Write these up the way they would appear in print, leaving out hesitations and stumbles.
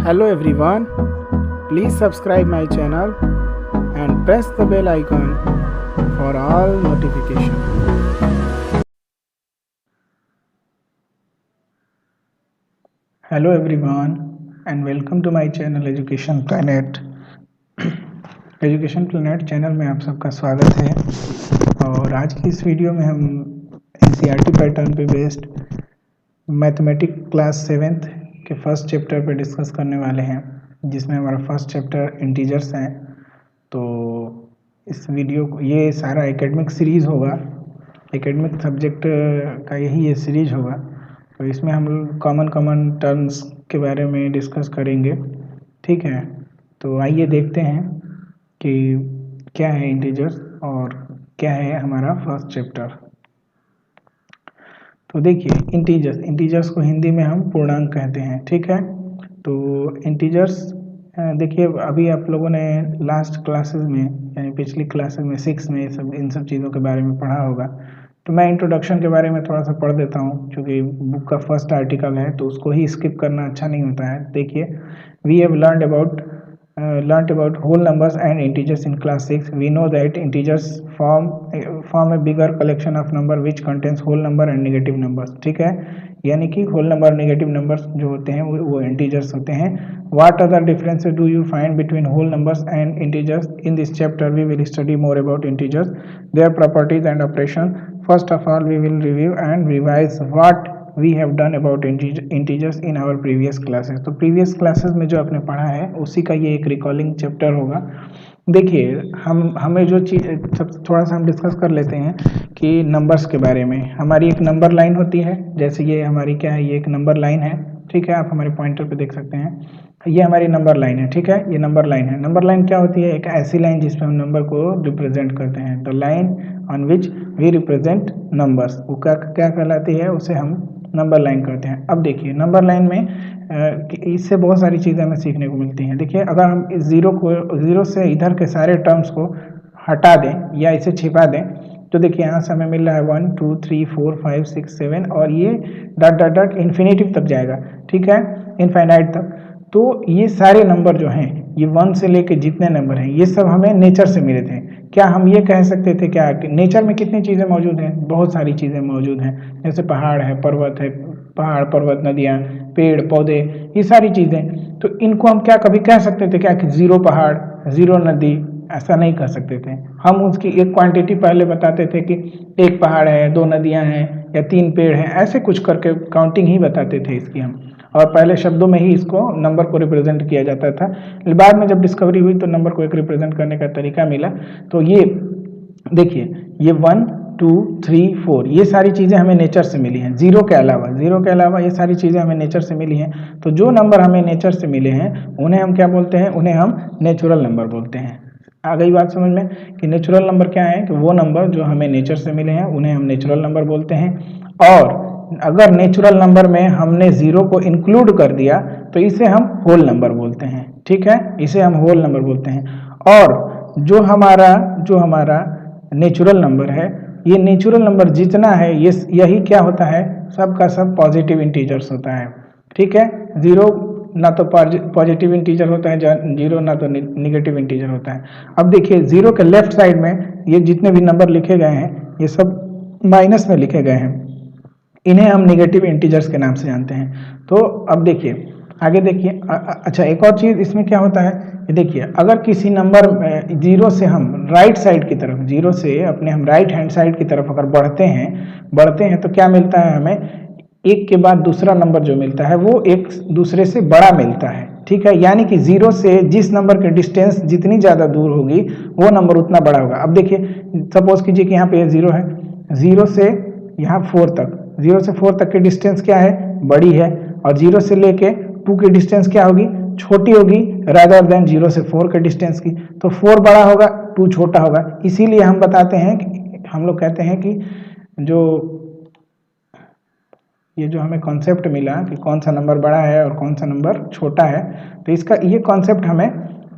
Hello everyone, please subscribe my channel and press the bell icon for all notifications. Hello everyone and welcome to my channel Education Planet. Education planet channel में आप सबका स्वागत है और आज की इस वीडियो में हम एनसीईआरटी पैटर्न पे बेस्ड मैथमेटिक्स क्लास 7th के फर्स्ट चैप्टर पे डिस्कस करने वाले हैं, जिसमें हमारा फर्स्ट चैप्टर इंटीजर्स हैं। तो इस वीडियो को ये सारा एकेडमिक सीरीज़ होगा, एकेडमिक सब्जेक्ट का यही ये सीरीज होगा। तो इसमें हम कॉमन टर्म्स के बारे में डिस्कस करेंगे, ठीक है। तो आइए देखते हैं कि क्या है इंटीजर्स और क्या है हमारा फर्स्ट चैप्टर। तो देखिए इंटीजर्स को हिंदी में हम पूर्णांक कहते हैं, ठीक है। तो इंटीजर्स देखिए अभी आप लोगों ने लास्ट क्लासेस में यानी पिछली क्लासेस में 6 में इन सब चीज़ों के बारे में पढ़ा होगा। तो मैं इंट्रोडक्शन के बारे में थोड़ा सा पढ़ देता हूँ, क्योंकि बुक का फर्स्ट आर्टिकल है तो उसको ही स्किप करना अच्छा नहीं होता है। देखिए, we have learnt about whole numbers and integers in class 6. We know that integers form a bigger collection of number which contains whole number and negative numbers, ठीक है। यानी कि होल नंबर नेगेटिव नंबर्स जो होते हैं वो integers होते हैं। What other differences do you find between whole numbers and integers? In this chapter we will study more about integers, their properties and operation. First of all we will review and revise what we have done about integers in our previous classes. तो previous classes में जो आपने पढ़ा है उसी का ये एक रिकॉलिंग चैप्टर होगा। देखिए हमें जो चीज़ थोड़ा सा हम डिस्कस कर लेते हैं कि नंबर्स के बारे में। हमारी एक नंबर लाइन होती है, जैसे ये हमारी क्या है, ये एक नंबर लाइन है, ठीक है। आप हमारे पॉइंटर पे देख सकते हैं, ये हमारी नंबर लाइन है, ठीक है। ये नंबर लाइन है। नंबर लाइन क्या होती है? एक ऐसी लाइन जिसमें हम नंबर को रिप्रेजेंट करते हैं। The line on which we represent numbers, वो क्या कहलाती है? उसे हम नंबर लाइन करते हैं। अब देखिए नंबर लाइन में इससे बहुत सारी चीज़ें हमें सीखने को मिलती हैं। देखिए अगर हम इस ज़ीरो से इधर के सारे टर्म्स को हटा दें या इसे छिपा दें तो देखिए यहाँ से हमें मिल रहा है 1 2 3 4 5 6 7 और ये डॉट इन्फिनेटिव तक जाएगा, ठीक है, इनफाइनाइट तक। तो ये सारे नंबर जो हैं, ये 1 से लेके जितने नंबर हैं, ये सब हमें नेचर से मिले थे। क्या हम ये कह सकते थे क्या नेचर में कितनी चीज़ें मौजूद हैं? बहुत सारी चीज़ें मौजूद हैं, जैसे पहाड़ है, पहाड़ पर्वत, नदियाँ, पेड़ पौधे, ये सारी चीज़ें। तो इनको हम क्या कभी कह सकते थे क्या कि 0 पहाड़ 0 नदी? ऐसा नहीं कह सकते थे। हम उसकी एक क्वांटिटी पहले बताते थे कि 1 पहाड़ है, 2 नदियाँ हैं या 3 पेड़ हैं, ऐसे कुछ करके काउंटिंग ही बताते थे इसकी हम। और पहले शब्दों में ही इसको नंबर को रिप्रेजेंट किया जाता था। बाद में जब डिस्कवरी हुई तो नंबर को एक रिप्रेजेंट करने का तरीका मिला। तो ये देखिए, ये 1 2 3 4 ये सारी चीज़ें हमें नेचर से मिली हैं। ज़ीरो के अलावा ये सारी चीज़ें हमें नेचर से मिली हैं। तो जो नंबर हमें नेचर से मिले हैं उन्हें हम क्या बोलते हैं? उन्हें हम नेचुरल नंबर बोलते हैं। आ गई बात समझ में कि नेचुरल नंबर क्या है? कि वो नंबर जो हमें नेचर से मिले हैं उन्हें हम नेचुरल नंबर बोलते हैं। और अगर नेचुरल नंबर में हमने 0 को इंक्लूड कर दिया तो इसे हम होल नंबर बोलते हैं, ठीक है, इसे हम होल नंबर बोलते हैं। और जो हमारा नेचुरल नंबर है, ये नेचुरल नंबर जितना है ये यही क्या होता है? सबका सब पॉजिटिव इंटीजर्स होता है, ठीक है। 0 ना तो पॉजिटिव इंटीजर होता है, 0 ना तो निगेटिव इंटीजर होता है। अब देखिए 0 के लेफ्ट साइड में ये जितने भी नंबर लिखे गए हैं ये सब माइनस में लिखे गए हैं, इन्हें हम निगेटिव इंटीजर्स के नाम से जानते हैं। तो अब देखिए आगे देखिए, अच्छा एक और चीज़ इसमें क्या होता है, ये देखिए अगर किसी नंबर 0 से हम राइट साइड की तरफ, 0 से अपने हम राइट हैंड साइड की तरफ अगर बढ़ते हैं तो क्या मिलता है हमें? एक के बाद दूसरा नंबर जो मिलता है वो एक दूसरे से बड़ा मिलता है, ठीक है। यानी कि 0 से जिस नंबर की डिस्टेंस जितनी ज़्यादा दूर होगी वो नंबर उतना बड़ा होगा। अब देखिए सपोज कीजिए कि यहाँ पे 0 है, 0 से यहाँ 4 तक, 0 से 4 तक की डिस्टेंस क्या है? बड़ी है। और 0 से लेके 2 की डिस्टेंस क्या होगी? छोटी होगी, रादर देन 0 से 4 के डिस्टेंस की। तो 4 बड़ा होगा, 2 छोटा होगा। इसीलिए हम बताते हैं कि हम लोग कहते हैं कि ये जो हमें कॉन्सेप्ट मिला कि कौन सा नंबर बड़ा है और कौन सा नंबर छोटा है, तो इसका ये कॉन्सेप्ट हमें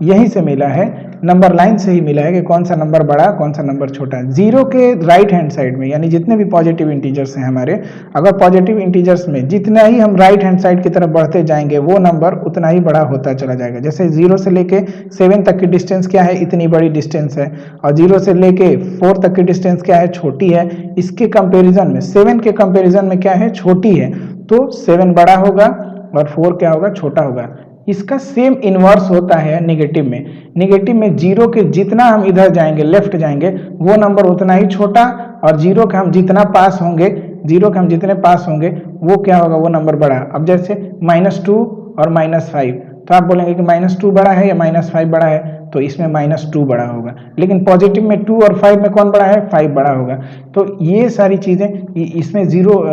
यहीं से मिला है, नंबर लाइन से ही मिला है कि कौन सा नंबर बड़ा कौन सा नंबर छोटा। जीरो के राइट हैंड साइड में, यानी जितने भी पॉजिटिव इंटीजर्स हैं हमारे, अगर पॉजिटिव इंटीजर्स में जितना ही हम राइट हैंड साइड की तरफ बढ़ते जाएंगे वो नंबर उतना ही बड़ा होता चला जाएगा। जैसे 0 से लेके 7 तक की डिस्टेंस क्या है, इतनी बड़ी डिस्टेंस है, और 0 से लेके 4 तक की डिस्टेंस क्या है, छोटी है। इसके कंपेरिजन में 7 के कंपेरिजन में क्या है, छोटी है, तो 7 बड़ा होगा और 4 क्या होगा, छोटा होगा। इसका सेम इनवर्स होता है नेगेटिव में। नेगेटिव में 0 के जितना हम इधर जाएंगे, लेफ्ट जाएंगे, वो नंबर उतना ही छोटा, और 0 के हम जितना पास होंगे, 0 के हम जितने पास होंगे वो क्या होगा, वो नंबर बड़ा। अब जैसे -2 और -5, तो आप बोलेंगे कि -2 बड़ा है या -5 बड़ा है, तो इसमें -2 बड़ा होगा। लेकिन पॉजिटिव में 2 और 5 में कौन बड़ा है, 5 बड़ा होगा। तो ये सारी चीज़ें इसमें जीरो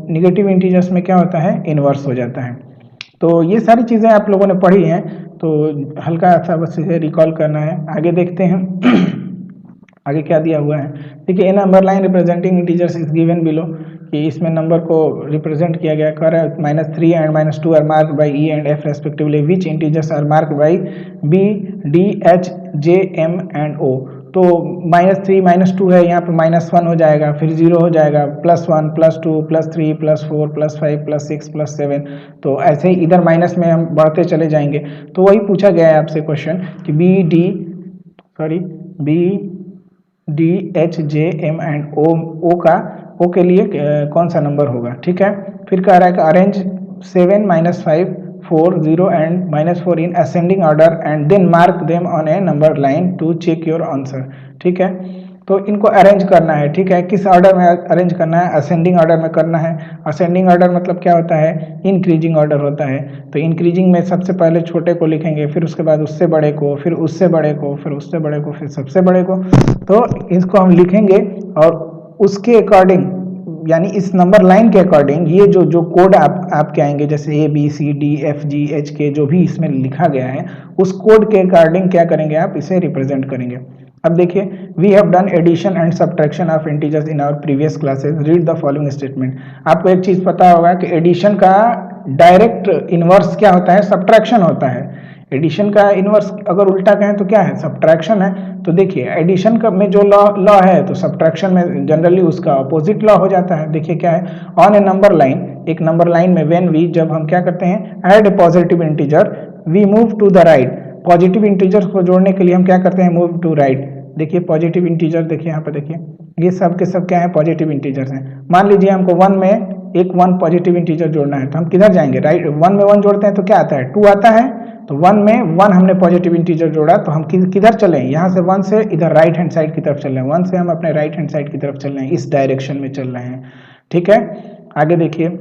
निगेटिव इंटीजर्स में क्या होता है, इनवर्स हो जाता है। तो ये सारी चीज़ें आप लोगों ने पढ़ी हैं, तो हल्का सा बस इसे रिकॉल करना है। आगे देखते हैं आगे क्या दिया हुआ है। देखिए, a number line representing integers is given below, कि इसमें नंबर को रिप्रेजेंट किया गया। कर -3 and -2 are marked by E and F respectively, which integers are marked by B, D, H, J, M and O. तो -3 -2 है, यहाँ पे -1 हो जाएगा, फिर 0 हो जाएगा, +1 +2 +3 +4 +5 +6 +7। तो ऐसे ही इधर माइनस में हम बढ़ते चले जाएंगे। तो वही पूछा गया है आपसे क्वेश्चन कि B D H J M and O के लिए कौन सा नंबर होगा। ठीक है, फिर कह रहा है कि arrange 7 -5 4 0 and -4 in ascending order and then mark them on a number line to check your answer. ठीक है, तो इनको अरेंज करना है। ठीक है, किस ऑर्डर में अरेंज करना है, असेंडिंग ऑर्डर में करना है। असेंडिंग ऑर्डर मतलब क्या होता है, इंक्रीजिंग ऑर्डर होता है। तो इंक्रीजिंग में सबसे पहले छोटे को लिखेंगे, फिर उसके बाद उससे बड़े को, फिर उससे बड़े को, फिर उससे बड़े को, फिर सबसे बड़े को। तो इसको हम लिखेंगे और उसके अकॉर्डिंग, यानी इस नंबर लाइन के अकॉर्डिंग ये जो कोड आपके आएंगे, जैसे ABCDFGH जो भी इसमें लिखा गया है, उस कोड के अकॉर्डिंग क्या करेंगे, आप इसे रिप्रेजेंट करेंगे। अब देखिए, we have done addition and subtraction of integers in our previous classes, read the following statement. आपको एक चीज पता होगा कि एडिशन का डायरेक्ट इनवर्स क्या होता है, सब्ट्रैक्शन होता है। एडिशन का इनवर्स अगर उल्टा कहें तो क्या है, सब्ट्रैक्शन है। तो देखिए, एडिशन का में जो लॉ है, तो सब्ट्रैक्शन में जनरली उसका अपोजिट लॉ हो जाता है। देखिए क्या है, ऑन ए नंबर लाइन, एक नंबर लाइन में व्हेन वी, जब हम क्या करते हैं, add a positive integer, we move to the right. Positive integer को जोड़ने के लिए हम क्या करते हैं, मूव टू राइट। देखिए पॉजिटिव इंटीजर, देखिए यहाँ पर देखिए, ये सब के सब क्या है, पॉजिटिव इंटीजर्स हैं। मान लीजिए हमको 1 में एक 1 पॉजिटिव इंटीजर जोड़ना है, तो हम किधर जाएंगे, राइट। 1 में 1 जोड़ते हैं तो क्या आता है, 2 आता है। तो 1 में 1 हमने पॉजिटिव इंटीजर जोड़ा, तो हम किधर चले, यहाँ से 1 से इधर राइट हैंड साइड की तरफ चल रहे हैं। 1 से हम अपने राइट हैंड साइड की तरफ चल रहे हैं, इस डायरेक्शन में चल रहे हैं। ठीक है, आगे देखिए,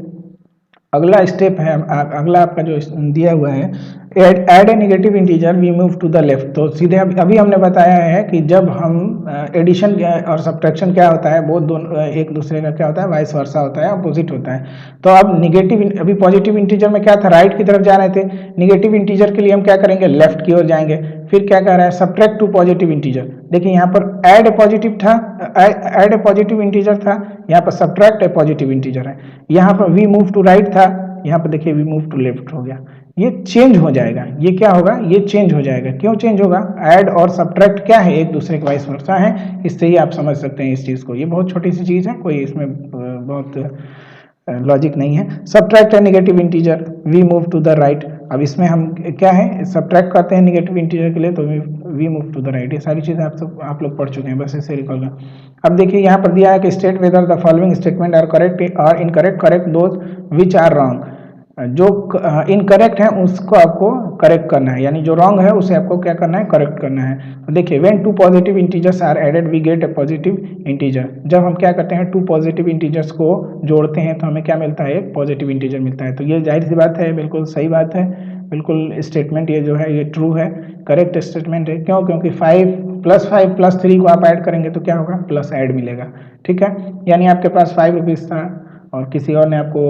अगला स्टेप है, अगला आपका जो दिया हुआ है, add a negative integer we move to the left. तो सीधे अभी हमने बताया है कि जब हम एडिशन और सब्ट्रैक्शन क्या होता है, वो दोनों एक दूसरे का क्या होता है, वाइस वर्सा होता है, अपोजिट होता है। तो अब नेगेटिव, अभी पॉजिटिव इंटीजर में क्या था, राइट की तरफ जा रहे थे, नेगेटिव इंटीजर के लिए हम क्या करेंगे, लेफ्ट की ओर जाएंगे। फिर क्या कह रहा है, सब्ट्रैक्ट टू पॉजिटिव इंटीजर। देखिए यहाँ पर ऐड ए पॉजिटिव था, ऐड ए पॉजिटिव इंटीजर था, यहाँ पर सब्ट्रैक्ट ए पॉजिटिव इंटीजर है। यहाँ पर वी मूव टू राइट था, यहाँ पर देखिए वी मूव टू लेफ्ट हो गया। ये चेंज हो जाएगा, ये क्या होगा, ये चेंज हो जाएगा। क्यों चेंज होगा, ऐड और सब्ट्रैक्ट क्या है, एक दूसरे के वाइस वर्सा है। इससे ही आप समझ सकते हैं इस चीज़ को। ये बहुत छोटी सी चीज़ है, कोई इसमें बहुत लॉजिक नहीं है। सब्ट्रैक्ट है negative integer, we move to the right. अब इसमें हम क्या है, सब्ट्रैक्ट करते हैं नेगेटिव इंटीजर के लिए, तो we move to the right. ये सारी चीज़ें आप लोग पढ़ चुके हैं, बस इसे रिकॉल कर। अब देखिए यहाँ पर दिया है कि state whether the following statement are correct और incorrect, correct those which are wrong. जो इनकरेक्ट है उसको आपको करेक्ट करना है, यानी जो रॉन्ग है उसे आपको क्या करना है, करेक्ट करना है। तो देखिए, when 2 positive integers are added we get a positive integer. जब हम क्या करते हैं, 2 पॉजिटिव इंटीजर्स को जोड़ते हैं तो हमें क्या मिलता है, एक पॉजिटिव इंटीजर मिलता है। तो ये जाहिर सी बात है, बिल्कुल सही बात है, बिल्कुल स्टेटमेंट ये जो है ये ट्रू है, करेक्ट स्टेटमेंट है। क्यों, क्योंकि 5 + 3 को आप ऐड करेंगे तो क्या होगा, प्लस ऐड मिलेगा। ठीक है, यानी आपके पास 5 रुपीज़ था और किसी और ने आपको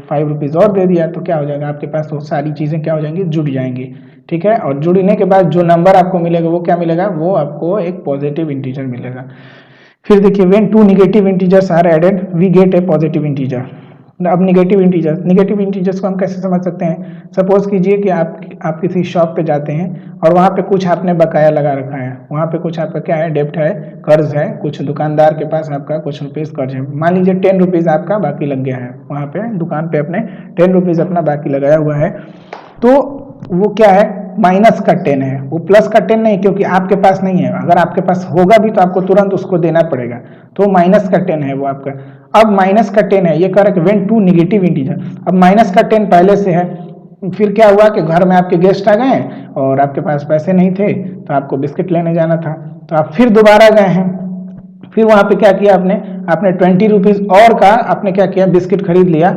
5 रुपीज़ और दे दिया, तो क्या हो जाएगा, आपके पास वो सारी चीज़ें क्या हो जाएंगी, जुड़ जाएंगी। ठीक है, और जुड़ने के बाद जो नंबर आपको मिलेगा वो क्या मिलेगा, वो आपको एक पॉजिटिव इंटीजर मिलेगा। फिर देखिए, when 2 negative integers are added we get a positive integer. अब निगेटिव इंटीजर्स को हम कैसे समझ सकते हैं? सपोज कीजिए कि आप किसी शॉप पे जाते हैं और वहाँ पे कुछ आपने बकाया लगा रखा है, वहाँ पे कुछ आपका क्या है, डेब्ट है, कर्ज है, कुछ दुकानदार के पास आपका कुछ रुपीज़ कर्ज है। मान लीजिए 10 रुपीज़ आपका बाकी लग गया है, वहाँ पे दुकान पे अपने 10 रुपीज़ अपना बाकी लगाया हुआ है। तो वो क्या है, माइनस का 10 है, वो प्लस का 10 नहीं, क्योंकि आपके पास नहीं है। अगर आपके पास होगा भी तो आपको तुरंत उसको देना पड़ेगा, तो माइनस का 10 है वो आपका। अब माइनस का 10 है, ये कह रहा है कि व्हेन टू नेगेटिव इंटीजर। अब माइनस का 10 पहले से है, फिर क्या हुआ कि घर में आपके गेस्ट आ गए और आपके पास पैसे नहीं थे, तो आपको बिस्किट लेने जाना था, तो आप फिर दोबारा गए हैं। फिर वहां पे क्या किया आपने 20 रुपीज़ और का आपने क्या किया, बिस्किट खरीद लिया।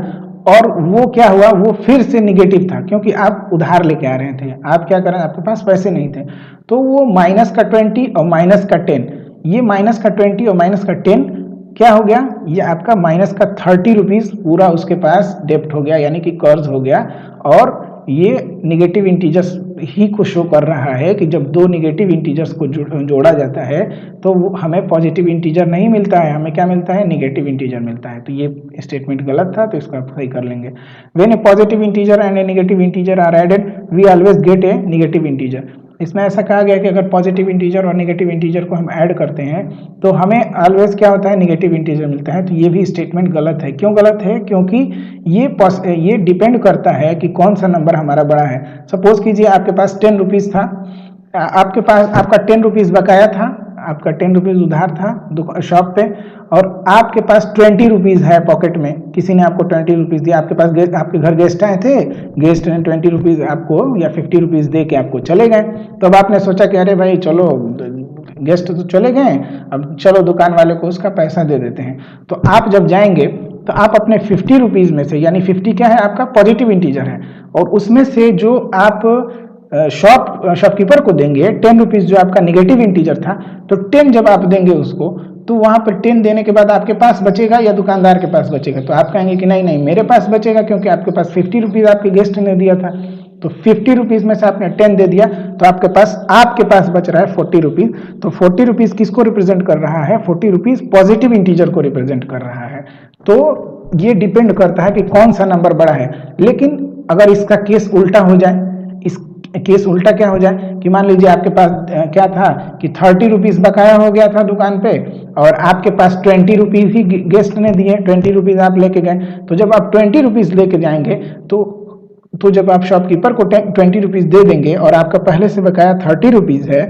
और वो क्या हुआ, वो फिर से निगेटिव था, क्योंकि आप उधार लेके आ रहे थे। आप क्या करें, आपके पास पैसे नहीं थे, तो वो माइनस का 20 और माइनस का 10, ये माइनस का 20 और माइनस का 10 क्या हो गया, ये आपका माइनस का 30 रुपीज़ पूरा उसके पास डेब्ट हो गया, यानी कि कर्ज हो गया। और ये निगेटिव इंटीजर्स ही को शो कर रहा है कि जब दो निगेटिव इंटीजर्स को जोड़ा जाता है तो वो हमें पॉजिटिव इंटीजर नहीं मिलता है, हमें क्या मिलता है, निगेटिव इंटीजर मिलता है। तो ये स्टेटमेंट गलत था, तो इसको आप सही कर लेंगे। When a positive integer and a negative integer are added we always get a negative integer. इसमें ऐसा कहा गया कि अगर पॉजिटिव इंटीजर और नेगेटिव इंटीजर को हम ऐड करते हैं तो हमें ऑलवेज क्या होता है, नेगेटिव इंटीजर मिलता है। तो ये भी स्टेटमेंट गलत है। क्यों गलत है? क्योंकि ये डिपेंड करता है कि कौन सा नंबर हमारा बड़ा है। सपोज कीजिए आपके पास 10 रुपीज़ था, आपके पास आपका 10 रुपीज़ बकाया था, आपका 10 रुपीज़ उधार था शॉप पे, और आपके पास 20 रुपीज़ है पॉकेट में, किसी ने आपको 20 रुपीज़ दिया, आपके पास आपके घर गेस्ट आए थे, गेस्ट ने 20 रुपीज़ आपको या 50 रुपीज़ दे के आपको चले गए। तो अब आपने सोचा कि अरे भाई चलो, गेस्ट तो चले गए, अब चलो दुकान वाले को उसका पैसा दे देते हैं। तो आप जब जाएंगे तो आप अपने 50 रुपीज़ में से, यानी 50 क्या है, आपका पॉजिटिव इंटीजर है, और उसमें से जो आप शॉपकीपर को देंगे 10 रुपीज़ जो आपका निगेटिव इंटीजर था, तो 10 जब आप देंगे उसको, तो वहाँ पर 10 देने के बाद आपके पास बचेगा या दुकानदार के पास बचेगा? तो आप कहेंगे कि नहीं नहीं मेरे पास बचेगा, क्योंकि आपके पास 50 रुपीज़ आपके गेस्ट ने दिया था। तो 50 रुपीज़ में से आपने 10 दे दिया, तो आपके पास बच रहा है 40 रुपीज़। तो 40 रुपीज़ किसको रिप्रेजेंट कर रहा है? 40 रुपीज़ पॉजिटिव इंटीजर को रिप्रेजेंट कर रहा है। तो ये डिपेंड करता है कि कौन सा नंबर बड़ा है। लेकिन अगर इसका केस उल्टा हो जाए, इस केस उल्टा क्या हो जाए कि मान लीजिए आपके पास क्या था कि 30 रुपीज़ बकाया हो गया था दुकान पे, और आपके पास 20 रुपीज़ ही गेस्ट ने दिए, 20 रुपीज़ आप लेके गए। तो जब आप 20 रुपीज़ लेके जाएंगे तो जब आप शॉपकीपर को 20 रुपीज़ दे देंगे और आपका पहले से बकाया 30 रुपीज़ है,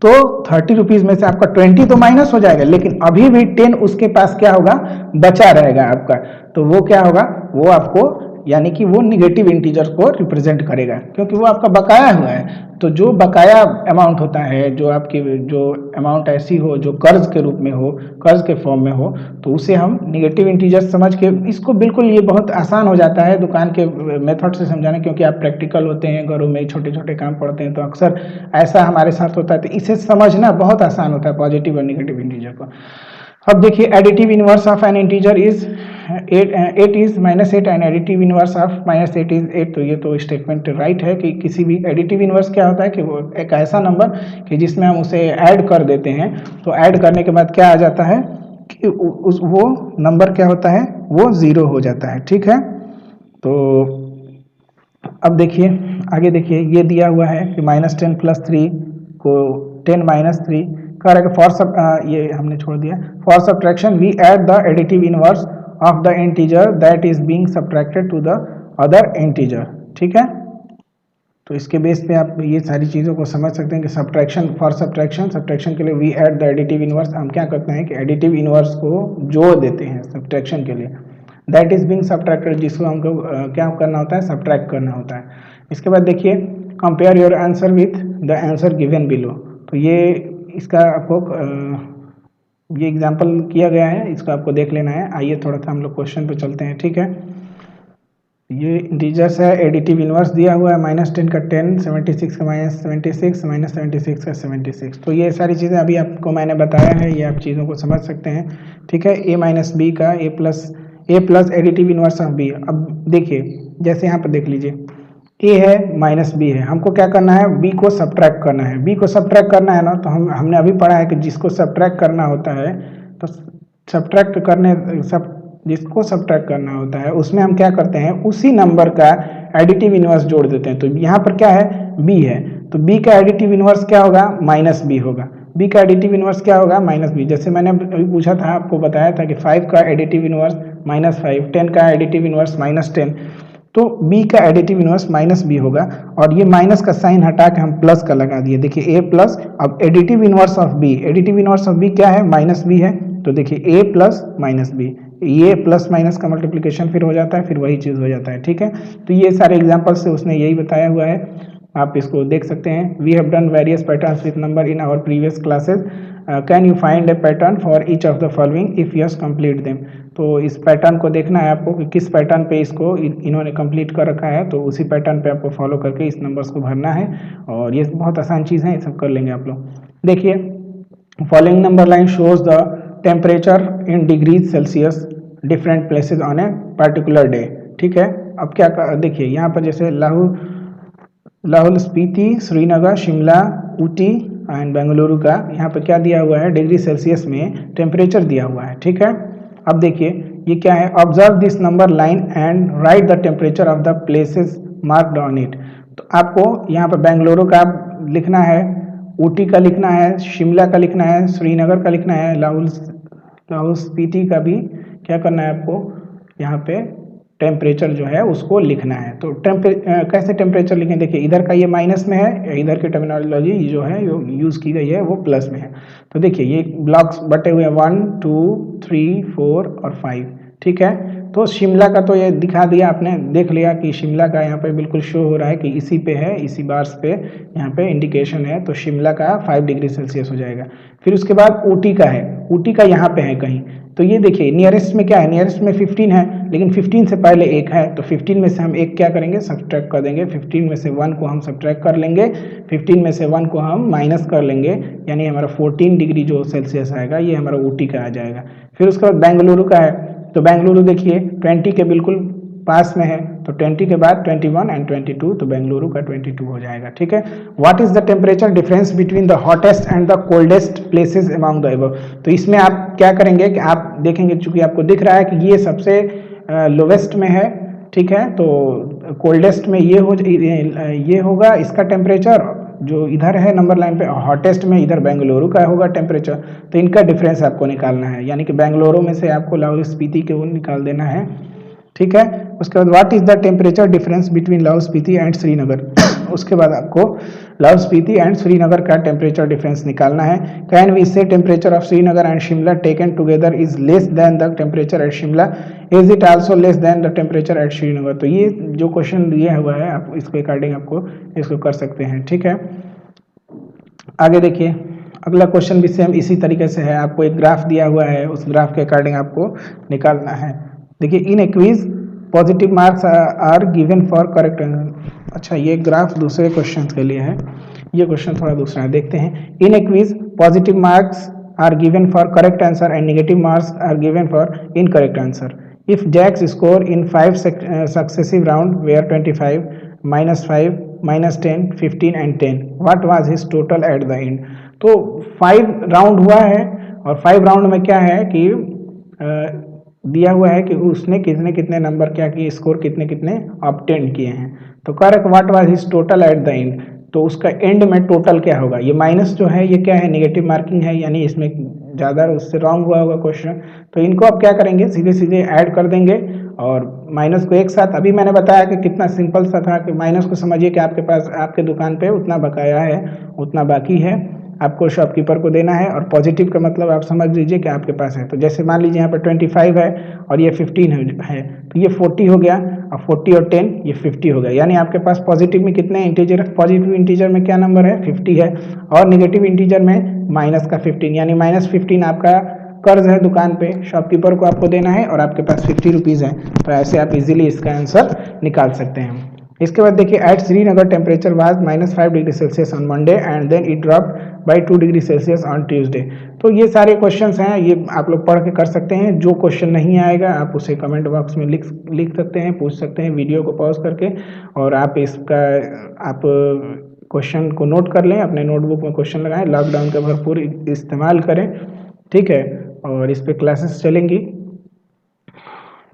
तो 30 रुपीज़ में से आपका 20 तो माइनस हो जाएगा, लेकिन अभी भी 10 उसके पास क्या होगा, बचा रहेगा आपका। तो वो क्या होगा, वो आपको यानी कि वो निगेटिव इंटीजर को रिप्रेजेंट करेगा, क्योंकि वो आपका बकाया हुआ है। तो जो बकाया अमाउंट होता है, जो आपकी जो अमाउंट ऐसी हो जो कर्ज के रूप में हो, कर्ज के फॉर्म में हो, तो उसे हम निगेटिव इंटीजर समझ के, इसको बिल्कुल ये बहुत आसान हो जाता है दुकान के मेथड से समझाना, क्योंकि आप प्रैक्टिकल होते हैं, घरों में छोटे छोटे काम पढ़ते हैं, तो अक्सर ऐसा हमारे साथ होता है। तो इसे समझना बहुत आसान होता है, पॉजिटिव और निगेटिव इंटीजर को। अब देखिए, additive inverse of N integer is 8 is -8 and additive inverse of -8 is 8। तो ये तो स्टेटमेंट राइट है कि किसी भी एडिटिव इनवर्स क्या होता है कि वो एक ऐसा नंबर कि जिसमें हम उसे ऐड कर देते हैं, तो ऐड करने के बाद क्या आ जाता है कि वो नंबर क्या होता है, वो 0 हो जाता है। ठीक है, तो अब देखिए आगे, देखिए ये दिया हुआ है कि -10 + 3 को 10 - 3 कह रहा है कि फॉर ये हमने छोड़ दिया, for subtraction we add the additive inverse of the integer that is being subtracted to the other integer. ठीक है, तो इसके बेस पे आप ये सारी चीज़ों को समझ सकते हैं कि सब्ट्रैक्शन, फॉर सब्ट्रैक्शन के लिए we add the additive inverse, हम क्या करते हैं कि एडिटिव इनवर्स को जोड़ देते हैं सब्ट्रैक्शन के लिए, दैट इज बीइंग सब्ट्रैक्टेड, जिसको हमको क्या करना होता है, सब्ट्रैक्ट करना होता है। इसके बाद देखिए, compare your answer with the answer given below. तो ये इसका आपको ये एग्जाम्पल किया गया है, इसको आपको देख लेना है। आइए थोड़ा सा हम लोग क्वेश्चन पे चलते हैं। ठीक है, ये इंटीजर्स है, एडिटिव इनवर्स दिया हुआ है, -10 का 10, 76 का -76, -76 का 76। तो ये सारी चीज़ें अभी आपको मैंने बताया है, ये आप चीज़ों को समझ सकते हैं। ठीक है, a - b का a plus additive inverse of b। अब देखिए, जैसे यहाँ पर देख लीजिए, a है -b है, हमको क्या करना है, b को सब्ट्रैक्ट करना है। b को सब्ट्रैक्ट करना है ना, तो हमने अभी पढ़ा है कि जिसको सब्ट्रैक्ट करना होता है, तो जिसको सब्ट्रैक्ट करना होता है उसमें हम क्या करते हैं, उसी नंबर का एडिटिव इनवर्स जोड़ देते हैं। तो यहाँ पर क्या है, b है, तो b का एडिटिव इनवर्स क्या होगा, -b होगा। b का एडिटिव इनवर्स क्या होगा, -b। जैसे मैंने अभी पूछा था, आपको बताया था कि 5 का एडिटिव इनवर्स -5, 10 का एडिटिव इनवर्स -10, तो b का एडिटिव इनवर्स -b होगा। और ये माइनस का साइन हटा के हम प्लस का लगा दिए, देखिए a प्लस। अब additive inverse of b, additive inverse of b क्या है, -b है, तो देखिए a प्लस -b, ये प्लस माइनस का मल्टीप्लिकेशन फिर हो जाता है, फिर वही चीज़ हो जाता है, ठीक है। तो ये सारे एग्जाम्पल से उसने यही बताया हुआ है, आप इसको देख सकते हैं। We have done various patterns with number in our previous classes, can you find a pattern for each of the following, if yes complete them. तो इस पैटर्न को देखना है आपको कि किस पैटर्न पे इसको इन्होंने कंप्लीट कर रखा है, तो उसी पैटर्न पे आपको फॉलो करके इस नंबर्स को भरना है। और ये बहुत आसान चीज़ है, ये सब कर लेंगे आप लोग। देखिए, following number line shows the temperature in degrees Celsius different places on a particular day, ठीक है। अब क्या देखिए यहाँ पर जैसे लाहौल स्पीति, श्रीनगर, शिमला, ऊटी एंड बेंगलुरु का यहाँ पर क्या दिया हुआ है, डिग्री सेल्सियस में टेम्परेचर दिया हुआ है, ठीक है। अब देखिए ये क्या है, observe this number line and right the temperature of the places marked on it. तो आपको यहाँ पर बेंगलुरु का लिखना है, ऊटी का लिखना है, शिमला का लिखना है, श्रीनगर का लिखना है, लाहौल स्पीति का भी क्या करना है आपको, यहाँ पे टेम्परेचर जो है उसको लिखना है। तो कैसे टेम्परेचर लिखें, देखिए इधर का ये माइनस में है, इधर की टर्मिनोलॉजी जो है यूज़ की गई है वो प्लस में है। तो देखिए ये ब्लॉक्स बटे हुए हैं 1 2 3 4 और 5, ठीक है। तो शिमला का तो ये दिखा दिया आपने, देख लिया कि शिमला का यहाँ पे बिल्कुल शो हो रहा है कि इसी पे है, इसी बार्स पे यहाँ पे इंडिकेशन है, तो शिमला का 5 डिग्री सेल्सियस हो जाएगा। फिर उसके बाद ऊटी का है, ऊटी का यहाँ पे है कहीं, तो ये देखिए नियरेस्ट में क्या है, नियरेस्ट में 15 है, लेकिन 15 से पहले 1 है, तो 15 में से हम 1 क्या करेंगे, सब्ट्रैक्ट कर देंगे। 15 में से 1 को हम सब्ट्रैक्ट कर लेंगे, 15 में से 1 को हम माइनस कर लेंगे, यानी हमारा 14 डिग्री जो सेल्सियस आएगा ये हमारा ऊटी का आ जाएगा। फिर उसके बाद बेंगलुरु का है, तो बेंगलुरु देखिए 20 के बिल्कुल पास में है, तो 20 के बाद 21 एंड 22, तो बेंगलुरु का 22 हो जाएगा, ठीक है। What is the temperature difference between the hottest and the coldest places among the above. तो इसमें आप क्या करेंगे कि आप देखेंगे, चूंकि आपको दिख रहा है कि ये सबसे लोवेस्ट में है, ठीक है, तो कोल्डेस्ट में ये होगा इसका टेम्परेचर, जो इधर है नंबर लाइन पे हॉटेस्ट में इधर बेंगलुरु का होगा टेम्परेचर। तो इनका डिफरेंस आपको निकालना है, यानी कि बेंगलुरु में से आपको लाहौल स्पीति के वो निकाल देना है, ठीक है। उसके बाद what is the temperature difference between Lahaul Spiti and Srinagar. उसके बाद आपको लाहौल स्पीति एंड श्रीनगर का टेम्परेचर डिफरेंस निकालना है। कैन वी से temperature of Srinagar and Shimla taken together is less than the temperature at Shimla, is it also less than the temperature at Srinagar. तो ये जो क्वेश्चन दिया हुआ है आप इसके अकॉर्डिंग आपको इसको कर सकते हैं, ठीक है। आगे देखिए अगला क्वेश्चन भी सेम इसी तरीके से है, आपको एक ग्राफ दिया हुआ है, उस ग्राफ के अकॉर्डिंग आपको निकालना है। देखिए in a quiz positive marks are given for correct answer. अच्छा ये ग्राफ दूसरे क्वेश्चन के लिए है, ये क्वेश्चन थोड़ा दूसरा है, देखते हैं। In a quiz positive marks are given for correct answer and negative marks are given for incorrect answer. If Jack's score in 5 successive round were 25 -5 -10 15 and 10, what was his total at the end. तो 5 round हुआ है और 5 round में क्या है कि दिया हुआ है कि उसने कितने कितने नंबर क्या किए, स्कोर कितने कितने ऑब्टेन किए हैं। तो correct what was his total at the end, तो उसका एंड में टोटल क्या होगा। ये माइनस जो है ये क्या है, नेगेटिव मार्किंग है, यानी इसमें ज़्यादा उससे रॉन्ग हुआ होगा क्वेश्चन। तो इनको आप क्या करेंगे, सीधे सीधे ऐड कर देंगे और माइनस को एक साथ। अभी मैंने बताया कि कितना सिंपल सा था कि माइनस को समझिए कि आपके पास आपके दुकान पे उतना बकाया है, उतना बाकी है, आपको शॉपकीपर को देना है। और पॉजिटिव का मतलब आप समझ लीजिए कि आपके पास है। तो जैसे मान लीजिए यहाँ पर 25 है और ये 15 है, तो ये 40 हो गया, और 40 और 10 ये 50 हो गया। यानी आपके पास पॉजिटिव में कितने इंटीजर, पॉजिटिव इंटीजर में क्या नंबर है, 50 है, और नेगेटिव इंटीजर में माइनस का 15, यानी -15 आपका कर्ज है दुकान पे, शॉपकीपर को आपको देना है और आपके पास 50 रुपीज़ है। तो ऐसे आप इजीली इसका आंसर निकाल सकते हैं। इसके बाद देखिए at Srinagar temperature was -5 degree Celsius on Monday and then it dropped by 2 degree Celsius on Tuesday. तो ये सारे क्वेश्चंस हैं, ये आप लोग पढ़ के कर सकते हैं। जो क्वेश्चन नहीं आएगा आप उसे कमेंट बॉक्स में लिख सकते हैं, पूछ सकते हैं वीडियो को पॉज करके, और आप क्वेश्चन को नोट कर लें, अपने नोटबुक में क्वेश्चन लगाएं, लॉकडाउन का भरपूर इस्तेमाल करें, ठीक है। और इस पर क्लासेस चलेंगी।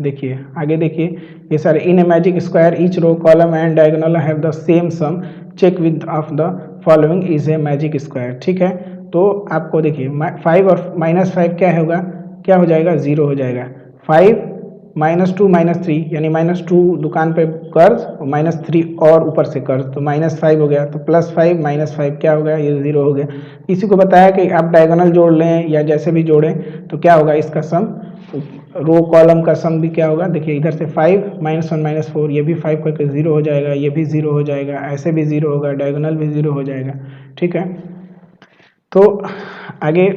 देखिए आगे देखिए, ये सारे in a magic square each row column and diagonal have the same sum, check with of the following is a magic square. ठीक है, तो आपको देखिए 5 और -5 क्या होगा, क्या हो जाएगा, 0 हो जाएगा। 5 -2 -3 यानी -2 दुकान पे कर्ज और -3 और ऊपर से कर्ज, तो -5 हो गया, तो +5 -5 क्या हो गया, ये 0 हो गया। इसी को बताया कि आप डायगोनल जोड़ लें या जैसे भी जोड़ें तो क्या होगा, इसका सम रो कॉलम का सम भी क्या होगा, देखिए इधर से 5 -1 -4, ये भी 5 करके 0 हो जाएगा, ये भी 0 हो जाएगा, ऐसे भी 0 होगा, डायगोनल भी 0 हो जाएगा। ठीक है, तो आगे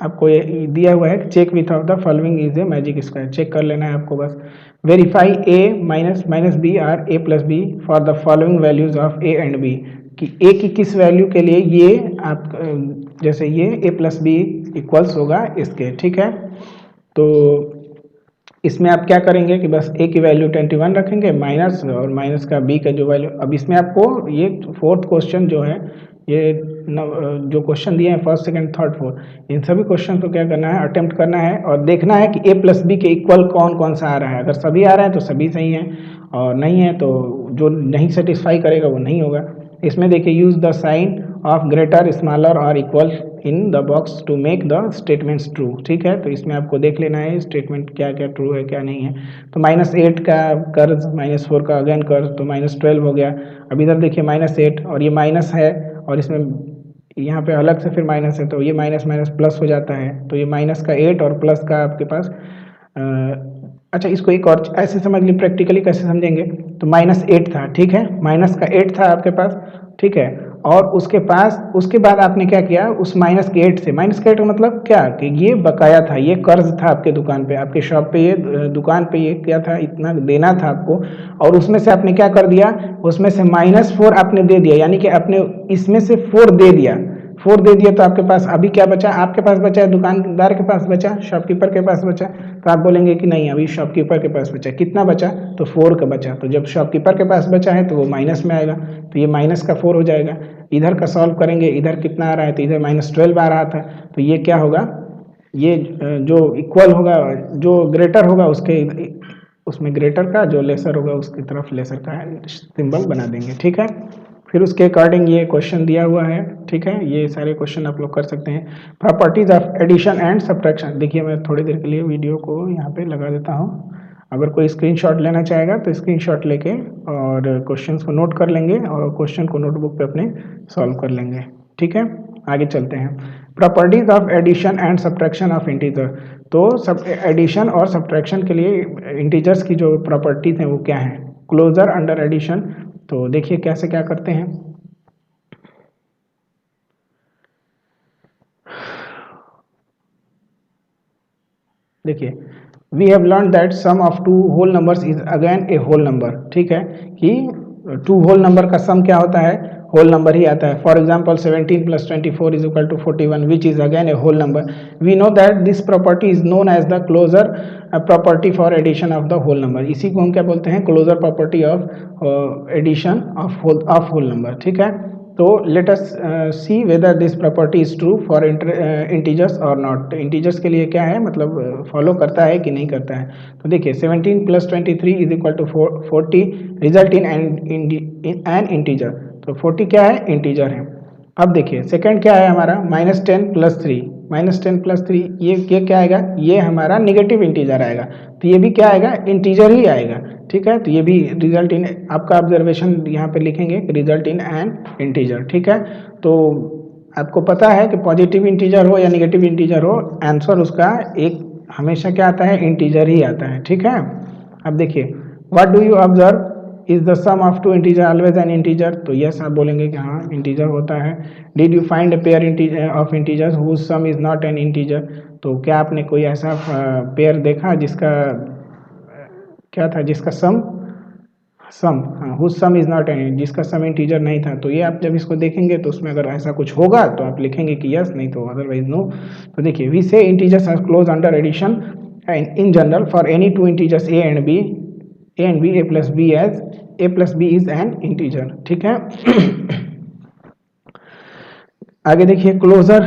आपको ये दिया हुआ है, check with of the following is a magic square, check कर लेना है आपको बस। Verify a minus b are a plus b for the following values of a and b, कि a की किस वैल्यू के लिए ये आप जैसे ये a प्लस बी इक्वल्स होगा इसके। ठीक है, तो इसमें आप क्या करेंगे कि बस a की वैल्यू 21 रखेंगे माइनस और माइनस का b का जो वैल्यू, अब इसमें आपको ये फोर्थ क्वेश्चन जो है, ये जो क्वेश्चन दिए हैं फर्स्ट सेकंड थर्ड फोर्थ, इन सभी क्वेश्चन को क्या करना है, अटेम्प्ट करना है और देखना है कि a प्लस बी के इक्वल कौन कौन सा आ रहा है। अगर सभी आ रहा है तो सभी सही है, और नहीं है तो जो नहीं सेटिस्फाई करेगा वो नहीं होगा। इसमें देखिए use the sign of greater smaller और equal in the box to make the statements true. ठीक है, तो इसमें आपको देख लेना है स्टेटमेंट क्या क्या ट्रू है क्या नहीं है। तो -8 का कर्ज, -4 का अगेन कर्ज, तो -12 हो गया। अब इधर देखिए -8 और ये माइनस है और इसमें यहाँ पे अलग से फिर माइनस है, तो ये माइनस माइनस प्लस हो जाता है, तो ये माइनस का 8 और प्लस का आपके पास अच्छा इसको एक और ऐसे समझ ली, प्रैक्टिकली कैसे समझेंगे, तो -8 था। ठीक है, माइनस का 8 था आपके पास। ठीक है, और उसके बाद आपने क्या किया, उस -8 से, -8 का मतलब क्या कि ये बकाया था, ये कर्ज था आपके दुकान पे, आपके शॉप पे, ये दुकान पे ये क्या था, इतना देना था आपको, और उसमें से आपने क्या कर दिया, उसमें से -4 आपने दे दिया, यानी कि आपने इसमें से 4 दे दिया, 4 दे दिया, तो आपके पास अभी क्या बचा, आपके पास बचा, दुकानदार के पास बचा, शॉपकीपर के पास बचा। तो आप बोलेंगे कि नहीं अभी शॉपकीपर के पास बचा, कितना बचा, तो 4 का बचा। तो जब शॉपकीपर के पास बचा है तो वो माइनस में आएगा, तो ये माइनस का 4 हो जाएगा। इधर का सॉल्व करेंगे, इधर कितना आ रहा है, तो इधर -12 आ रहा था, तो ये क्या होगा, ये जो इक्वल होगा, जो ग्रेटर होगा उसमें ग्रेटर का जो लेसर होगा उसकी तरफ लेसर का सिंबल बना देंगे। ठीक है, फिर उसके अकॉर्डिंग ये क्वेश्चन दिया हुआ है। ठीक है, ये सारे क्वेश्चन आप लोग कर सकते हैं। Properties of addition and subtraction, देखिए मैं थोड़ी देर के लिए वीडियो को यहाँ पे लगा देता हूँ, अगर कोई स्क्रीनशॉट लेना चाहेगा तो स्क्रीनशॉट लेके और क्वेश्चंस को नोट कर लेंगे और क्वेश्चन को नोटबुक पे अपने सॉल्व कर लेंगे। ठीक है, आगे चलते हैं। Properties of addition and subtraction of integer, तो सब एडिशन और सब्ट्रैक्शन के लिए इंटीजर्स की जो प्रॉपर्टीज हैं वो क्या है, क्लोजर अंडर एडिशन, तो देखिए कैसे क्या करते हैं। देखिए we have learn that sum of two whole numbers is again a whole number. ठीक है, कि 2 होल नंबर का सम क्या होता है, होल नंबर ही आता है। For example 17 + 24 is equal to 41 which is again a whole number. We know that this property is known as the closure property for addition of the whole number. इसी को हम क्या बोलते हैं, closure property of addition of whole number. ठीक है, तो let us see whether this property is true for integers और नॉट। इंटीजर्स के लिए क्या है, मतलब फॉलो करता है कि नहीं करता है। तो देखिए 17 + 23 is equal to 40 result in an integer, तो 40 क्या है, इंटीजर है। अब देखिए सेकंड क्या है हमारा, -10 + 3, -10 + 3 ये क्या आएगा, ये हमारा निगेटिव इंटीजर आएगा, तो ये भी क्या आएगा, इंटीजर ही आएगा। ठीक है, तो ये भी रिजल्ट इन, आपका ऑब्जर्वेशन यहाँ पे लिखेंगे रिजल्ट इन एन इंटीजर। ठीक है, तो आपको पता है कि पॉजिटिव इंटीजर हो या नेगेटिव इंटीजर हो, आंसर उसका एक हमेशा क्या आता है, इंटीजर ही आता है। ठीक है, अब देखिए what do you observe, is the sum of two integer always an integer, तो यस आप बोलेंगे कि हाँ इंटीजर होता है। Did you find a pair of integers whose sum is not an integer, तो क्या आपने कोई ऐसा पेयर देखा जिसका क्या था, जिसका sum whose sum is not an, जिसका सम इंटीजर नहीं था। तो ये आप जब इसको देखेंगे तो उसमें अगर ऐसा कुछ होगा तो आप लिखेंगे कि यस, नहीं तो अदरवाइज नो। तो देखिए we say integers are closed under addition in general for any two integers a and b, a plus b as a plus b is an integer। ठीक है, आगे देखिए क्लोजर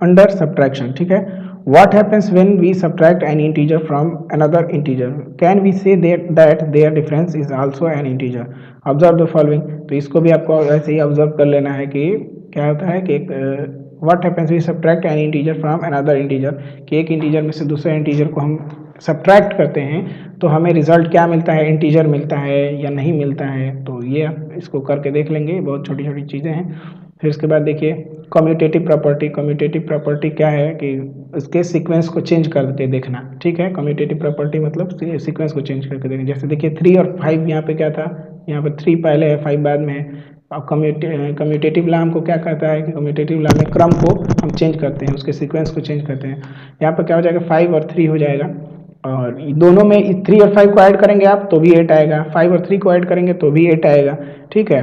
अंडर सब्ट्रैक्शन। ठीक है, what happens when we subtract an integer from another integer? Can we say that their difference is also an integer? Observe the following. तो इसको भी आपको ऐसे ही ऑब्जर्व कर लेना है कि क्या होता है कि what happens we subtract an integer from another integer, कि एक इंटीजर में से दूसरे इंटीजर को हम सब्ट्रैक्ट करते हैं तो हमें रिजल्ट क्या मिलता है, इंटीजर मिलता है या नहीं मिलता है। तो ये आप इसको करके देख लेंगे, बहुत छोटी छोटी चीज़ें हैं। फिर उसके बाद देखिए कम्यूटेटिव प्रॉपर्टी। कम्यूटेटिव प्रॉपर्टी क्या है कि उसके सीक्वेंस को चेंज करके देखना, ठीक है। कम्यूटेटिव प्रॉपर्टी मतलब सीक्वेंस को चेंज करके देखना। जैसे देखिए 3 और 5 यहाँ पे क्या था, यहाँ पे 3 पहले है 5 बाद में है। अब कम्यूटेटिव लॉ हमको क्या कहता है कि कम्यूटेटिव लॉ में क्रम को हम चेंज करते हैं, उसके सीक्वेंस को चेंज करते हैं। यहाँ पर क्या हो जाएगा 5 और 3 हो जाएगा, और दोनों में 3 और 5 को ऐड करेंगे आप तो भी 8 आएगा, 5 और 3 को ऐड करेंगे तो भी 8 आएगा, ठीक है।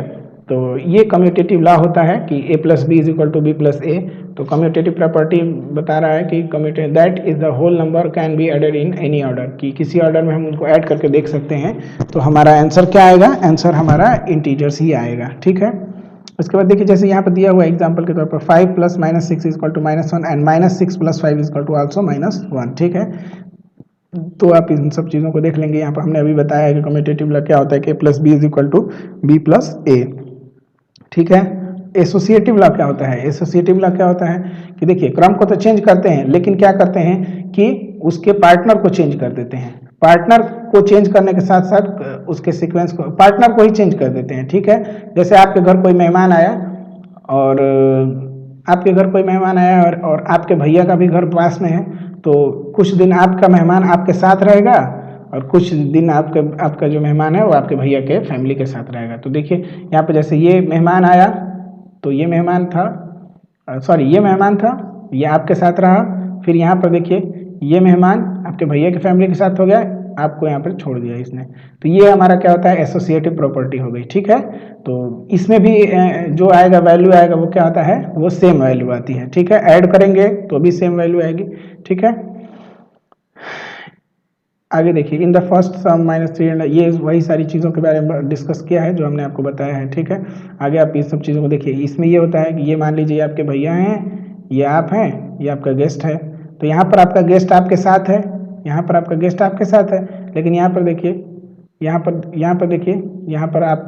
तो ये कम्यूटेटिव लॉ होता है कि a plus b is equal to b plus a. तो कम्यूटेटिव प्रॉपर्टी बता रहा है कि commutative that is the whole number can be added in any order, कि किसी ऑर्डर में हम उनको ऐड करके देख सकते हैं। तो हमारा आंसर क्या आएगा, आंसर हमारा इंटीजर्स ही आएगा, ठीक है। उसके बाद देखिए जैसे यहाँ पर दिया हुआ एग्जाम्पल के तौर पर 5 plus minus 6 is equal to -1 and -6 plus 5 is equal to also -1, ठीक है। तो आप इन सब चीज़ों को देख लेंगे। यहाँ पर हमने अभी बताया है कि कम्यूटेटिव लॉ क्या होता है कि a plus b is equal to b plus a, ठीक है। एसोसिएटिव लॉ क्या होता है, एसोसिएटिव लॉ क्या होता है कि देखिए क्रम को तो चेंज करते हैं लेकिन क्या करते हैं कि उसके पार्टनर को चेंज कर देते हैं। पार्टनर को चेंज करने के साथ साथ उसके सीक्वेंस को, पार्टनर को ही चेंज कर देते हैं, ठीक है। जैसे आपके घर कोई मेहमान आया और आपके घर कोई मेहमान आया और आपके भैया का भी घर पास में है, तो कुछ दिन आपका मेहमान आपके साथ रहेगा और कुछ दिन आपका जो मेहमान है वो आपके भैया के फैमिली के साथ रहेगा। तो देखिए यहाँ पे जैसे ये मेहमान आया तो ये मेहमान था, ये मेहमान था, ये आपके साथ रहा। फिर यहाँ पर देखिए ये मेहमान आपके भैया के फैमिली के साथ हो गया, आपको यहाँ पर छोड़ दिया इसने। तो ये हमारा क्या होता है, एसोसिएटिव प्रॉपर्टी हो गई, ठीक है। तो इसमें भी जो आएगा वैल्यू आएगा वो क्या होता है, वो सेम वैल्यू आती है, ठीक है। ऐड करेंगे तो भी सेम वैल्यू आएगी, ठीक है। आगे देखिए इन द फर्स्ट सम -3, ये वही सारी चीज़ों के बारे में डिस्कस किया है जो हमने आपको बताया है, ठीक है। आगे आप इस सब चीज़ों को देखिए। इसमें ये होता है कि ये मान लीजिए आपके भैया हैं, ये आप हैं, ये आपका गेस्ट है। तो यहाँ पर आपका गेस्ट आपके साथ है, यहाँ पर आपका गेस्ट आपके साथ है, लेकिन यहाँ पर देखिए यहाँ पर देखिए यहाँ पर आप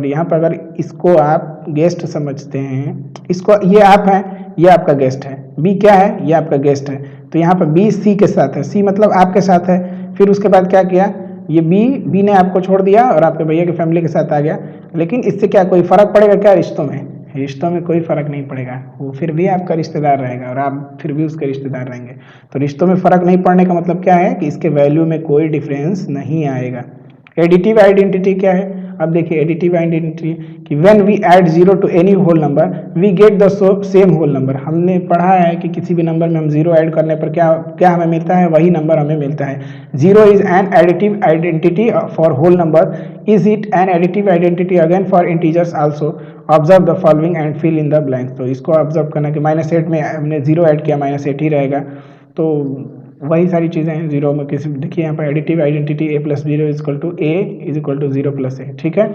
यहाँ पर अगर इसको आप गेस्ट समझते हैं, इसको ये आप हैं, ये आपका गेस्ट है, बी क्या है, ये आपका गेस्ट है। तो यहाँ पर बी सी के साथ है, सी मतलब आपके साथ है। फिर उसके बाद क्या किया, ये बी ने आपको छोड़ दिया और आपके भैया की फैमिली के साथ आ गया। लेकिन इससे क्या कोई फर्क पड़ेगा क्या रिश्तों में, रिश्तों में कोई फर्क नहीं पड़ेगा, वो फिर भी आपका रिश्तेदार रहेगा और आप फिर भी उसके रिश्तेदार रहेंगे। तो रिश्तों में फर्क नहीं पड़ने का मतलब क्या है कि इसके वैल्यू में कोई डिफरेंस नहीं आएगा। एडिटिव आइडेंटिटी क्या है, अब देखिए एडिटिव आइडेंटिटी कि when we add 0 to any whole number we get the same whole number. हमने पढ़ा है कि किसी भी नंबर में हम 0 ऐड करने पर क्या हमें मिलता है, वही नंबर हमें मिलता है। 0 is an additive identity for whole number, is it an additive identity again for integers also, observe the following and fill in the blanks. तो इसको ऑब्जर्व करना कि -8 में हमने 0 ऐड किया, -8 ही रहेगा। तो वही सारी चीज़ें हैं। 0 में किसी देखिए यहाँ पर additive identity a plus 0 is equal to a is equal to 0 plus a, ठीक है।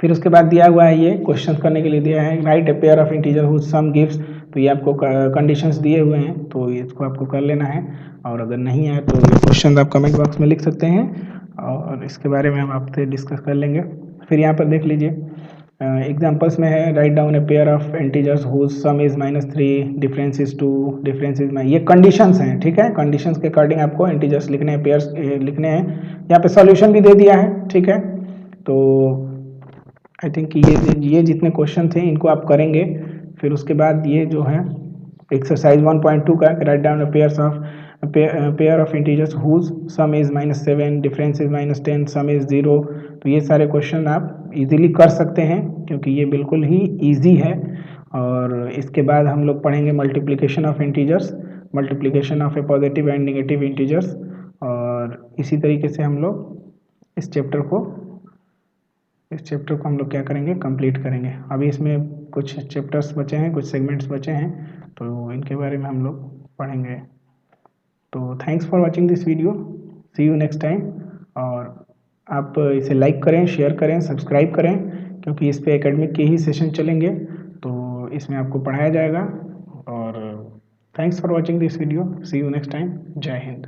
फिर उसके बाद दिया हुआ है, ये क्वेश्चन करने के लिए दिया है, write a pair of integer whose sum gives. तो ये आपको कंडीशंस दिए हुए हैं, तो इसको आपको कर लेना है। और अगर नहीं है तो ये क्वेश्चन आप कमेंट बॉक्स में लिख सकते हैं और इसके बारे में हम आपसे डिस्कस कर लेंगे। फिर यहाँ पर देख लीजिए एग्जाम्पल्स में है, write down a pair of integers whose sum is -3, difference is 2, difference is ये कंडीशंस हैं, ठीक है। कंडीशंस के अकॉर्डिंग आपको इंटीजर्स लिखने हैं, पेयर्स लिखने हैं। यहाँ पे सॉल्यूशन भी दे दिया है, ठीक है। तो आई थिंक ये जितने क्वेश्चन थे इनको आप करेंगे। फिर उसके बाद ये जो है एक्सरसाइज 1.2 का, write down a pair of integers whose sum is -7, difference is -10, sum is 0। तो ये सारे क्वेश्चन आप इजीली कर सकते हैं क्योंकि ये बिल्कुल ही इजी है। और इसके बाद हम लोग पढ़ेंगे multiplication of integers, multiplication of A positive and negative integers. और इसी तरीके से हम लोग इस चैप्टर को हम लोग क्या करेंगे, कंप्लीट करेंगे। अभी इसमें कुछ चैप्टर्स बचे हैं, कुछ सेगमेंट्स बचे हैं, तो इनके बारे में हम लोग पढ़ेंगे। तो thanks for watching this video, see you next time. और आप इसे लाइक करें, शेयर करें, सब्सक्राइब करें, क्योंकि इस पे एकेडमिक के ही सेशन चलेंगे, तो इसमें आपको पढ़ाया जाएगा। और thanks for watching this video, see you next time, जय हिंद।